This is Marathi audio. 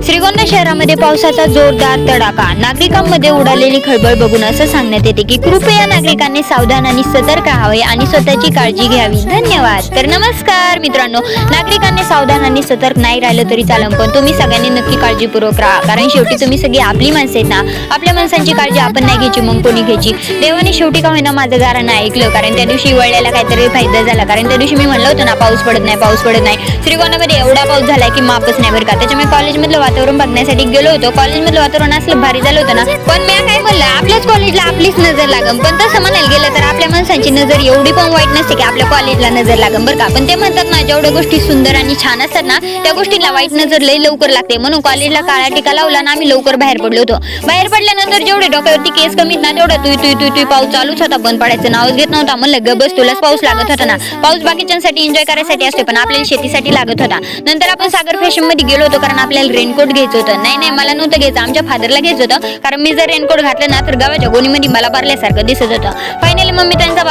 श्रीगोंदा शहरामध्ये पावसाचा जोरदार तडाखा, नागरिकांमध्ये उडालेली खळबळ बघून असं सांगण्यात येते की कृपया नागरिकांनी सावधान आणि सतर्क राहावे आणि स्वतःची काळजी घ्यावी. धन्यवाद. तर नमस्कार मित्रांनो, नागरिकांनी सावधान आणि सतर्क नाही राहिलं तरी चालेल, पण तुम्ही सगळ्यांनी नक्की काळजीपूर्वक राहा, कारण शेवटी तुम्ही सगळी आपली माणसं आहेत ना. आपल्या माणसांची काळजी आपण नाही घ्यायची, मग कोणी घ्यायची. देवाने शेवटी का होईना माझं गाणं ऐकलं, कारण त्या दिवशी वळलेला काहीतरी फायदा झाला. कारण त्या दिवशी मी म्हणलं होतं ना, पाऊस पडत नाही, पाऊस पडत नाही. श्रीगोंदामध्ये एवढा पाऊस झाला की मापच नाही बरं का. त्याच्यामुळे कॉलेजमधलं वातावरण बघण्यासाठी गेलो होतो. कॉलेजमधलं वातावरण असलं भारी झालं होतं ना. पण मी काय म्हणलं, आपल्याच कॉलेजला आपलीच नजर लागम. पण तसं म्हणायला गेलं तर आपल्या माणसांची नजर एवढी पण वाईट नसते की आपल्या कॉलेजला नजर लागम बरं का. पण ते म्हणतात ना, जेवढ्या गोष्टी सुंदर आणि छान असतात ना, त्या गोष्टीला वाईट नजर लई लवकर लागते. म्हणून कॉलेजला काळा टिका लावला ना, आम्ही लवकर बाहेर पडलो होतो. बाहेर पडल्यानंतर जेवढे डोक्यावरती केस कमीत ना, तेवढा तुई पाऊस चालूच होता. बंद पडायचं नावच घेत नव्हता. म्हणलं ग बस, तुलाच पाऊस लागत होता ना. पाऊस बाकीच्यांसाठी एन्जॉय करायसाठी असतो, पण आपल्याला शेतीसाठी लागत होता. नंतर आपण सागर फॅशन मध्ये गेलो होतो, कारण आपल्याला रेनकोट घ्यायचं होतं. नाही मला नव्हतं घ्यायचं, आमच्या फादरला घ्यायचं होतं. कारण मी जर रेनकोट घातलं ना, तर गावाच्या गोणीमध्ये मला भरल्यासारखं दिसत होतं. फायनली मम्मी त्यांचा